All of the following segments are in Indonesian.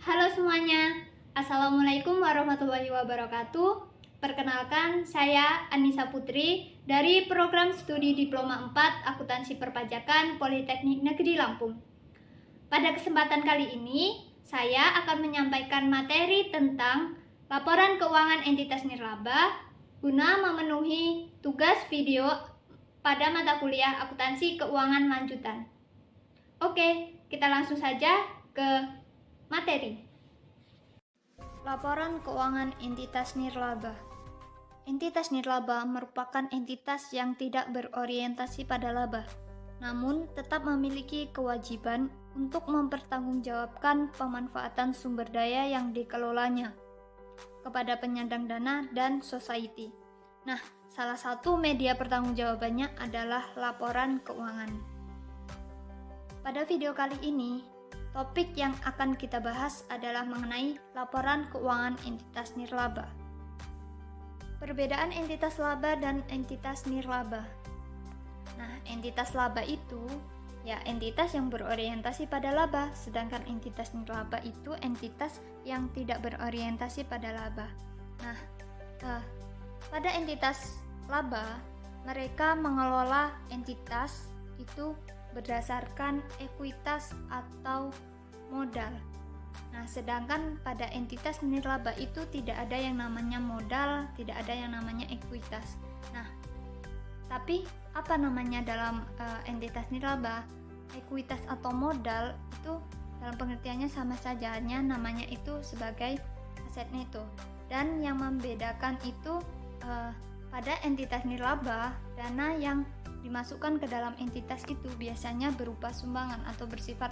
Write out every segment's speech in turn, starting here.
Halo semuanya, Assalamualaikum warahmatullahi wabarakatuh. Perkenalkan, saya Anissa Putri dari Program Studi Diploma 4 Akuntansi Perpajakan Politeknik Negeri Lampung. Pada kesempatan kali ini, saya akan menyampaikan materi tentang laporan keuangan entitas nirlaba guna memenuhi tugas video pada mata kuliah Akuntansi Keuangan Lanjutan. Oke, kita langsung saja ke materi. Laporan keuangan entitas nirlaba. Entitas nirlaba merupakan entitas yang tidak berorientasi pada laba, namun tetap memiliki kewajiban untuk mempertanggungjawabkan pemanfaatan sumber daya yang dikelolanya kepada penyandang dana dan society. Nah, salah satu media pertanggungjawabannya adalah laporan keuangan. Pada video kali ini, topik yang akan kita bahas adalah mengenai laporan keuangan entitas nirlaba. Perbedaan entitas laba dan entitas nirlaba. Nah, entitas laba itu ya entitas yang berorientasi pada laba, sedangkan entitas nirlaba itu entitas yang tidak berorientasi pada laba. Nah, pada entitas laba, mereka mengelola entitas itu berdasarkan ekuitas atau modal. Nah, sedangkan pada entitas nirlaba itu tidak ada yang namanya modal, tidak ada yang namanya ekuitas. Nah, tapi apa namanya dalam entitas nirlaba? Ekuitas atau modal itu dalam pengertiannya sama saja, hanya namanya itu sebagai aset neto. Dan yang membedakan itu pada entitas nirlaba, dana yang dimasukkan ke dalam entitas itu biasanya berupa sumbangan atau bersifat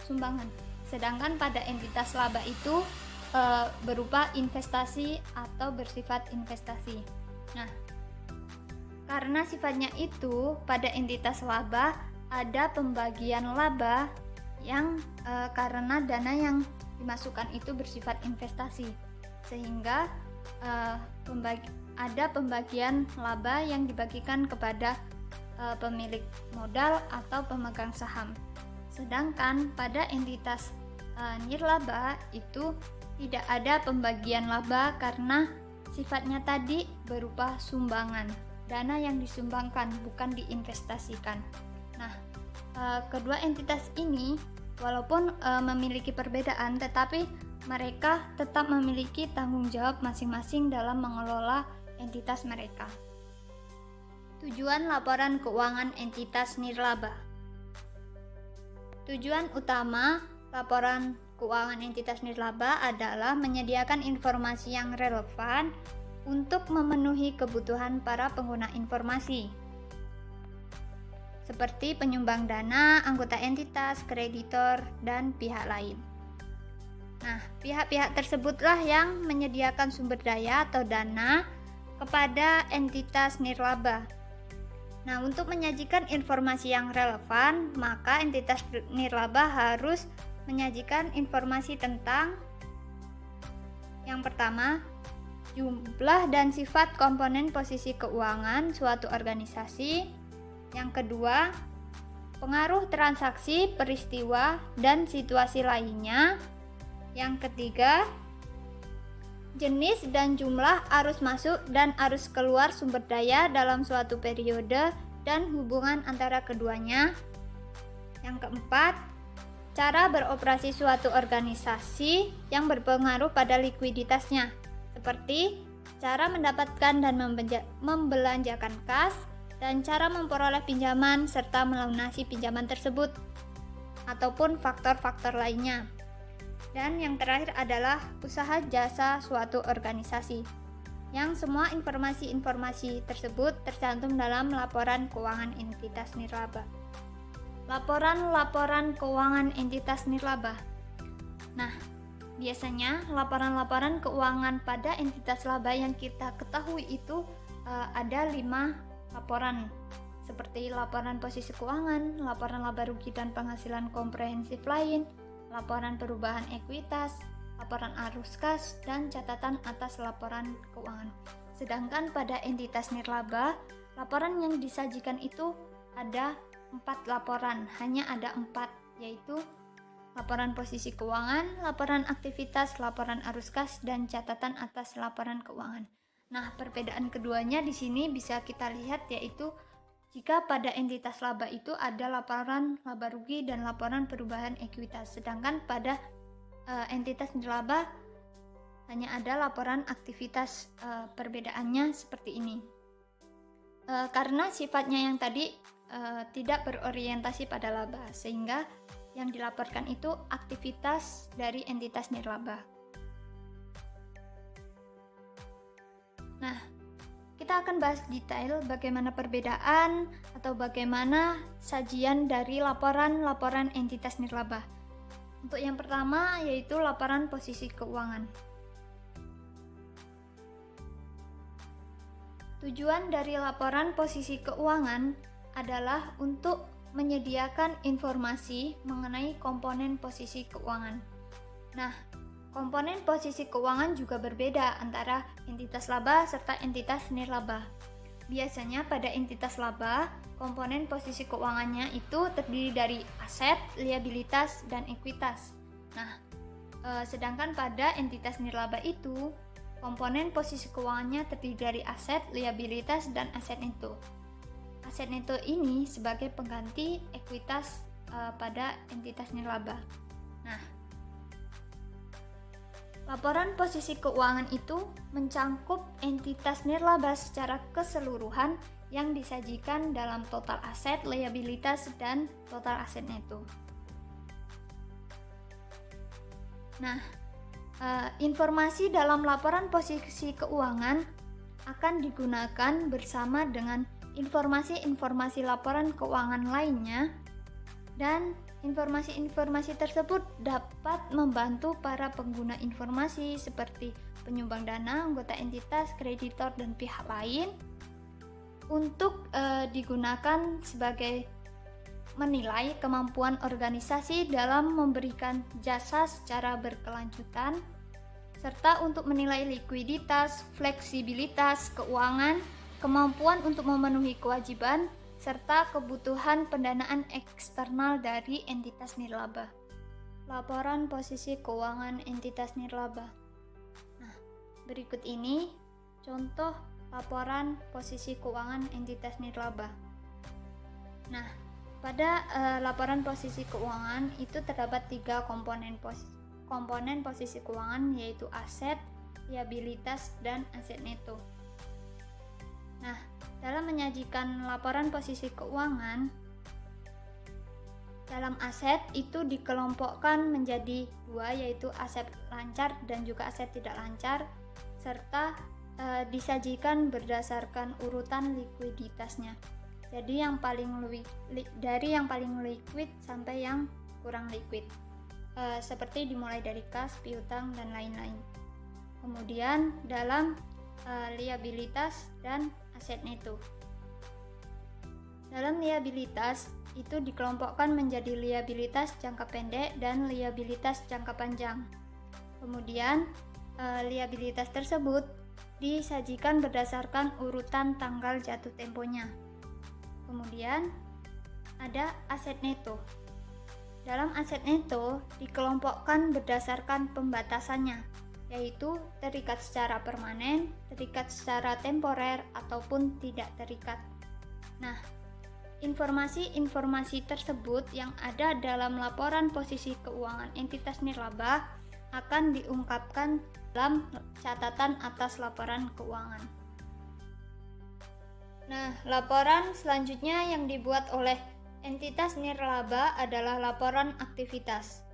sumbangan. Sedangkan pada entitas laba itu berupa investasi atau bersifat investasi. Nah, karena sifatnya itu pada entitas laba ada pembagian laba yang karena dana yang dimasukkan itu bersifat investasi, sehingga ada pembagian laba yang dibagikan kepada pemilik modal atau pemegang saham. Sedangkan pada entitas nirlaba itu tidak ada pembagian laba karena sifatnya tadi berupa sumbangan, dana yang disumbangkan bukan diinvestasikan. Nah, kedua entitas ini walaupun memiliki perbedaan, tetapi mereka tetap memiliki tanggung jawab masing-masing dalam mengelola entitas mereka. Tujuan laporan keuangan entitas nirlaba. Tujuan utama laporan keuangan entitas nirlaba adalah menyediakan informasi yang relevan untuk memenuhi kebutuhan para pengguna informasi, seperti penyumbang dana, anggota entitas, kreditor, dan pihak lain. Nah, pihak-pihak tersebutlah yang menyediakan sumber daya atau dana kepada entitas nirlaba. Nah, untuk menyajikan informasi yang relevan, maka entitas nirlaba harus menyajikan informasi tentang yang pertama, jumlah dan sifat komponen posisi keuangan suatu organisasi. Yang kedua, pengaruh transaksi, peristiwa, dan situasi lainnya. Yang ketiga, jenis dan jumlah arus masuk dan arus keluar sumber daya dalam suatu periode dan hubungan antara keduanya. Yang keempat, cara beroperasi suatu organisasi yang berpengaruh pada likuiditasnya, seperti cara mendapatkan dan membelanjakan kas, dan cara memperoleh pinjaman serta melunasi pinjaman tersebut, ataupun faktor-faktor lainnya. Dan yang terakhir adalah usaha jasa suatu organisasi, yang semua informasi-informasi tersebut tercantum dalam laporan keuangan entitas nirlaba. Laporan-laporan keuangan entitas nirlaba. Nah, biasanya laporan-laporan keuangan pada entitas laba yang kita ketahui itu ada 5 laporan, seperti laporan posisi keuangan, laporan laba rugi dan penghasilan komprehensif lain, laporan perubahan ekuitas, laporan arus kas, dan catatan atas laporan keuangan. Sedangkan pada entitas nirlaba, laporan yang disajikan itu ada 4 laporan, hanya ada 4, yaitu laporan posisi keuangan, laporan aktivitas, laporan arus kas, dan catatan atas laporan keuangan. Nah, perbedaan keduanya di sini bisa kita lihat, yaitu jika pada entitas laba itu ada laporan laba rugi dan laporan perubahan ekuitas, sedangkan pada entitas nirlaba hanya ada laporan aktivitas. Perbedaannya seperti ini. Karena sifatnya yang tadi tidak berorientasi pada laba, sehingga yang dilaporkan itu aktivitas dari entitas nirlaba. Nah, kita akan bahas detail bagaimana perbedaan atau bagaimana sajian dari laporan-laporan entitas nirlaba. Untuk yang pertama yaitu laporan posisi keuangan. Tujuan dari laporan posisi keuangan adalah untuk menyediakan informasi mengenai komponen posisi keuangan. Nah, komponen posisi keuangan juga berbeda antara entitas laba serta entitas nirlaba. Biasanya pada entitas laba, komponen posisi keuangannya itu terdiri dari aset, liabilitas, dan ekuitas. Nah, sedangkan pada entitas nirlaba itu, komponen posisi keuangannya terdiri dari aset, liabilitas, dan aset neto. Aset neto ini sebagai pengganti ekuitas pada entitas nirlaba. Nah, laporan posisi keuangan itu mencangkup entitas nirlaba secara keseluruhan yang disajikan dalam total aset, liabilitas, dan total aset neto. Nah, informasi dalam laporan posisi keuangan akan digunakan bersama dengan informasi-informasi laporan keuangan lainnya, dan informasi-informasi tersebut dapat membantu para pengguna informasi seperti penyumbang dana, anggota entitas, kreditor, dan pihak lain untuk digunakan sebagai menilai kemampuan organisasi dalam memberikan jasa secara berkelanjutan, serta untuk menilai likuiditas, fleksibilitas keuangan, kemampuan untuk memenuhi kewajiban, serta kebutuhan pendanaan eksternal dari entitas nirlaba. Laporan posisi keuangan entitas nirlaba. Nah, berikut ini contoh laporan posisi keuangan entitas nirlaba. Nah, pada laporan posisi keuangan itu terdapat 3 komponen posisi keuangan, yaitu aset, liabilitas, dan aset neto. Nah, dalam menyajikan laporan posisi keuangan, dalam aset itu dikelompokkan menjadi 2, yaitu aset lancar dan juga aset tidak lancar, serta disajikan berdasarkan urutan likuiditasnya. Jadi dari yang paling liquid sampai yang kurang liquid, seperti dimulai dari kas, piutang, dan lain-lain. Kemudian dalam liabilitas dan aset neto. Dalam liabilitas itu dikelompokkan menjadi liabilitas jangka pendek dan liabilitas jangka panjang. Kemudian liabilitas tersebut disajikan berdasarkan urutan tanggal jatuh temponya. Kemudian ada aset neto. Dalam aset neto dikelompokkan berdasarkan pembatasannya, yaitu terikat secara permanen, terikat secara temporer, ataupun tidak terikat. Nah, informasi-informasi tersebut yang ada dalam laporan posisi keuangan entitas nirlaba akan diungkapkan dalam catatan atas laporan keuangan. Nah, laporan selanjutnya yang dibuat oleh entitas nirlaba adalah laporan aktivitas.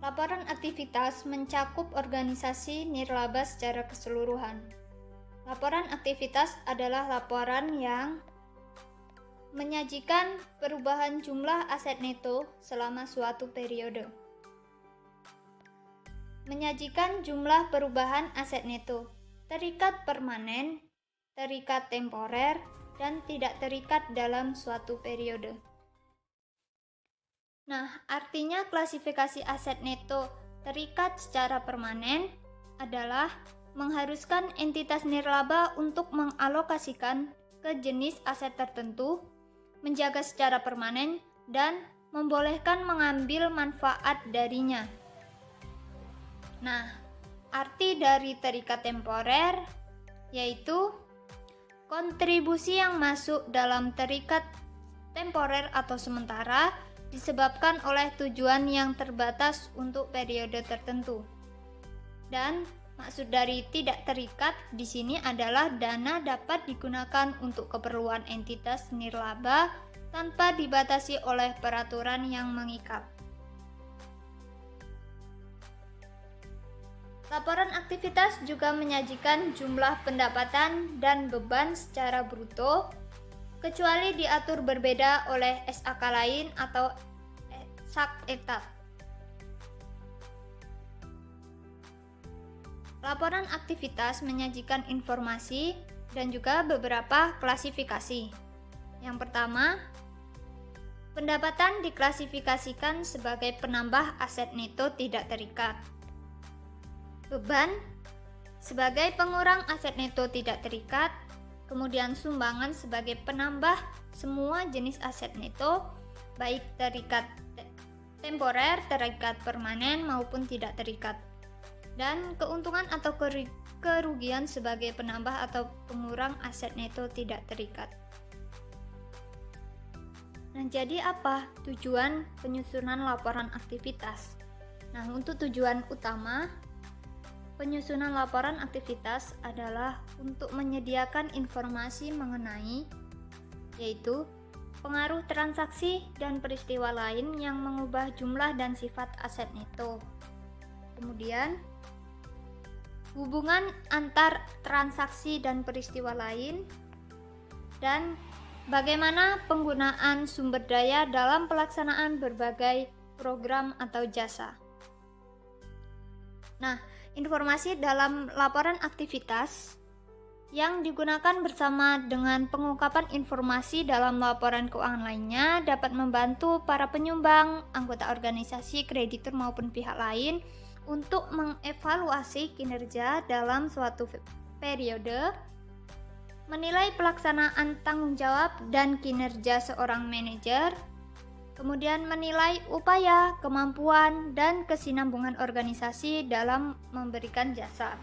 Laporan aktivitas mencakup organisasi nirlaba secara keseluruhan. Laporan aktivitas adalah laporan yang menyajikan perubahan jumlah aset neto selama suatu periode. Menyajikan jumlah perubahan aset neto, terikat permanen, terikat temporer, dan tidak terikat dalam suatu periode. Nah, artinya klasifikasi aset neto terikat secara permanen adalah mengharuskan entitas nirlaba untuk mengalokasikan ke jenis aset tertentu, menjaga secara permanen, dan membolehkan mengambil manfaat darinya. Nah, arti dari terikat temporer yaitu kontribusi yang masuk dalam terikat temporer atau sementara disebabkan oleh tujuan yang terbatas untuk periode tertentu. Dan maksud dari tidak terikat di sini adalah dana dapat digunakan untuk keperluan entitas nirlaba tanpa dibatasi oleh peraturan yang mengikat. Laporan aktivitas juga menyajikan jumlah pendapatan dan beban secara bruto, kecuali diatur berbeda oleh SAK lain atau sak etat. Laporan aktivitas menyajikan informasi dan juga beberapa klasifikasi. Yang pertama, pendapatan diklasifikasikan sebagai penambah aset neto tidak terikat. Beban sebagai pengurang aset neto tidak terikat, kemudian sumbangan sebagai penambah semua jenis aset neto, baik terikat temporer, terikat permanen maupun tidak terikat. Dan keuntungan atau kerugian sebagai penambah atau pengurang aset neto tidak terikat. Nah, jadi apa tujuan penyusunan laporan aktivitas? Nah, untuk tujuan utama penyusunan laporan aktivitas adalah untuk menyediakan informasi mengenai yaitu pengaruh transaksi dan peristiwa lain yang mengubah jumlah dan sifat aset neto. Kemudian, hubungan antar transaksi dan peristiwa lain, dan bagaimana penggunaan sumber daya dalam pelaksanaan berbagai program atau jasa. Nah, informasi dalam laporan aktivitas yang digunakan bersama dengan pengungkapan informasi dalam laporan keuangan lainnya dapat membantu para penyumbang, anggota organisasi, kreditur maupun pihak lain untuk mengevaluasi kinerja dalam suatu periode, menilai pelaksanaan tanggung jawab dan kinerja seorang manajer, kemudian menilai upaya, kemampuan, dan kesinambungan organisasi dalam memberikan jasa.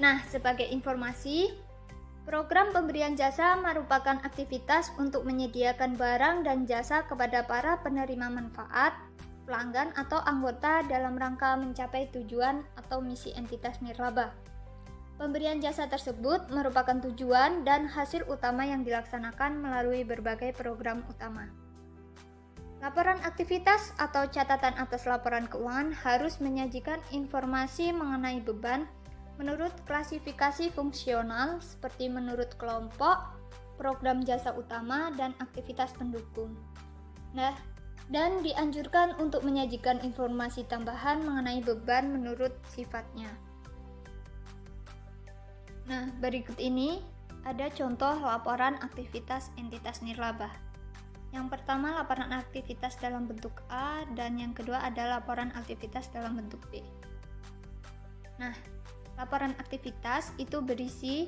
Nah, sebagai informasi, program pemberian jasa merupakan aktivitas untuk menyediakan barang dan jasa kepada para penerima manfaat, pelanggan, atau anggota dalam rangka mencapai tujuan atau misi entitas nirlaba. Pemberian jasa tersebut merupakan tujuan dan hasil utama yang dilaksanakan melalui berbagai program utama. Laporan aktivitas atau catatan atas laporan keuangan harus menyajikan informasi mengenai beban menurut klasifikasi fungsional seperti menurut kelompok, program jasa utama, dan aktivitas pendukung. Nah, dan dianjurkan untuk menyajikan informasi tambahan mengenai beban menurut sifatnya. Nah, berikut ini ada contoh laporan aktivitas entitas nirlaba. Yang pertama, laporan aktivitas dalam bentuk A, dan yang kedua ada laporan aktivitas dalam bentuk B. Nah, laporan aktivitas itu berisi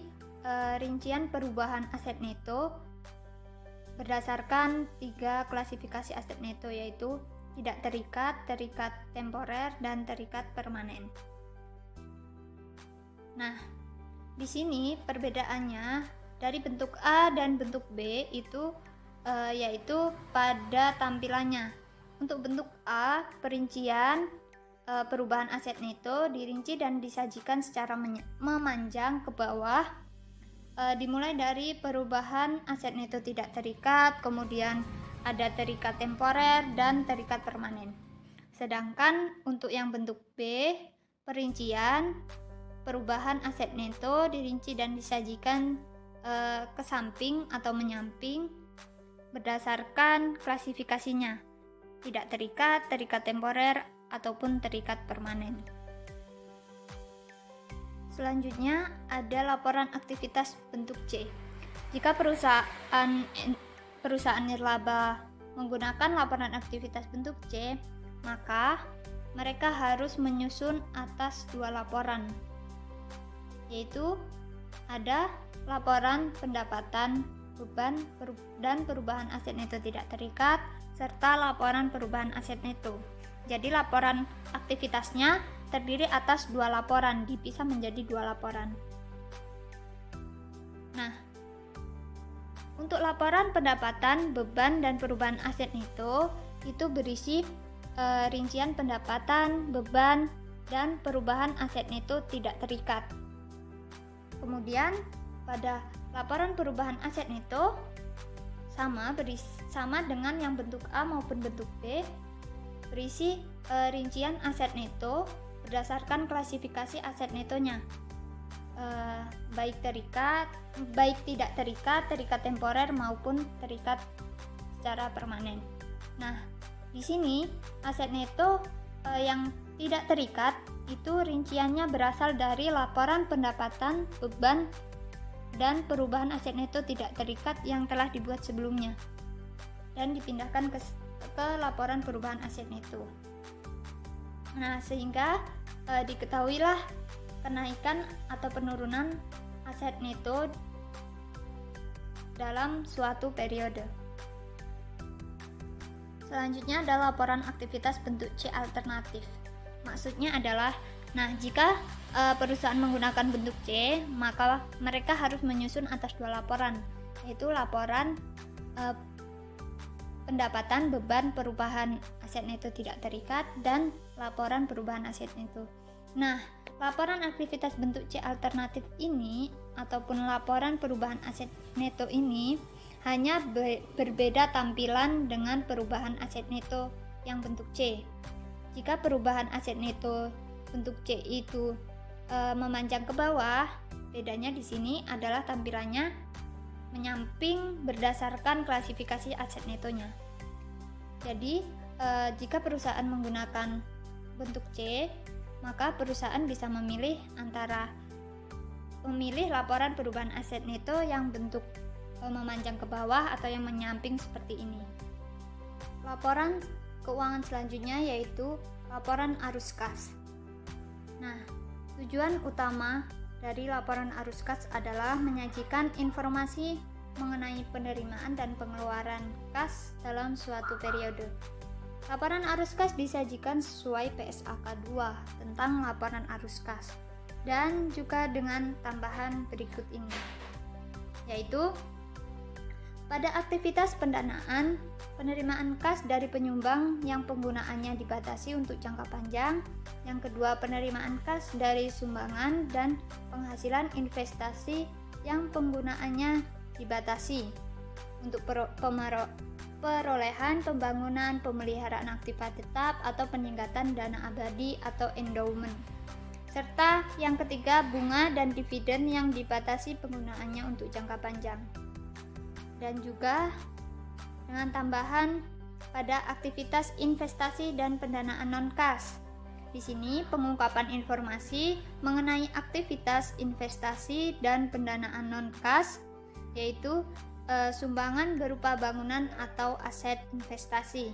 rincian perubahan aset neto berdasarkan 3 klasifikasi aset neto, yaitu tidak terikat, terikat temporer, dan terikat permanen. Nah, di sini perbedaannya dari bentuk A dan bentuk B itu yaitu pada tampilannya. Untuk bentuk A, perincian perubahan aset neto dirinci dan disajikan secara memanjang ke bawah, dimulai dari perubahan aset neto tidak terikat, kemudian ada terikat temporer dan terikat permanen. Sedangkan untuk yang bentuk B, perincian perubahan aset neto dirinci dan disajikan ke samping atau menyamping berdasarkan klasifikasinya, tidak terikat, terikat temporer, ataupun terikat permanen. Selanjutnya ada laporan aktivitas bentuk C. Jika perusahaan nirlaba menggunakan laporan aktivitas bentuk C, maka mereka harus menyusun atas 2 laporan, yaitu ada laporan pendapatan, beban, dan perubahan aset neto tidak terikat, serta laporan perubahan aset neto. Jadi laporan aktivitasnya terdiri atas 2 laporan, dipisah menjadi 2 laporan. Nah, untuk laporan pendapatan, beban, dan perubahan aset neto itu berisi rincian pendapatan, beban, dan perubahan aset neto tidak terikat. Kemudian pada laporan perubahan aset neto sama dengan yang bentuk A maupun bentuk B, berisi rincian aset neto berdasarkan klasifikasi aset netonya, baik tidak terikat, terikat temporer maupun terikat secara permanen. Nah, di sini aset neto yang tidak terikat itu rinciannya berasal dari laporan pendapatan, beban, dan perubahan aset neto tidak terikat yang telah dibuat sebelumnya dan dipindahkan ke laporan perubahan aset neto. Nah, sehingga diketahuilah kenaikan atau penurunan aset neto dalam suatu periode. Selanjutnya adalah laporan aktivitas bentuk C alternatif. Maksudnya adalah, jika perusahaan menggunakan bentuk C, maka mereka harus menyusun atas 2 laporan, yaitu laporan pendapatan, beban, perubahan aset neto tidak terikat, dan laporan perubahan aset neto. Nah, laporan aktivitas bentuk C alternatif ini ataupun laporan perubahan aset neto ini hanya berbeda tampilan dengan perubahan aset neto yang bentuk C. Jika perubahan aset neto bentuk C itu memanjang ke bawah, bedanya di sini adalah tampilannya menyamping berdasarkan klasifikasi aset netonya. Jadi, jika perusahaan menggunakan bentuk C, maka perusahaan bisa memilih laporan perubahan aset neto yang bentuk memanjang ke bawah atau yang menyamping seperti ini. Laporan keuangan selanjutnya yaitu laporan arus kas. Nah, tujuan utama dari laporan arus kas adalah menyajikan informasi mengenai penerimaan dan pengeluaran kas dalam suatu periode. Laporan arus kas disajikan sesuai PSAK 2 tentang laporan arus kas dan juga dengan tambahan berikut ini, yaitu pada aktivitas pendanaan, penerimaan kas dari penyumbang yang penggunaannya dibatasi untuk jangka panjang. Yang kedua, penerimaan kas dari sumbangan dan penghasilan investasi yang penggunaannya dibatasi untuk perolehan, pembangunan, pemeliharaan aktiva tetap, atau peningkatan dana abadi atau endowment. Serta yang ketiga, bunga dan dividen yang dibatasi penggunaannya untuk jangka panjang. Dan juga dengan tambahan pada aktivitas investasi dan pendanaan non-kas. Di sini pengungkapan informasi mengenai aktivitas investasi dan pendanaan non-kas, yaitu sumbangan berupa bangunan atau aset investasi.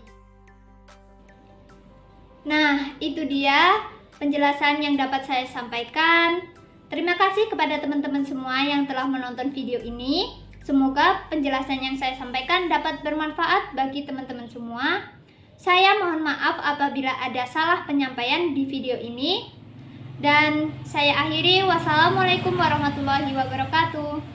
Nah, itu dia penjelasan yang dapat saya sampaikan. Terima kasih kepada teman-teman semua yang telah menonton video ini. Semoga penjelasan yang saya sampaikan dapat bermanfaat bagi teman-teman semua. Saya mohon maaf apabila ada salah penyampaian di video ini. Dan saya akhiri, wassalamualaikum warahmatullahi wabarakatuh.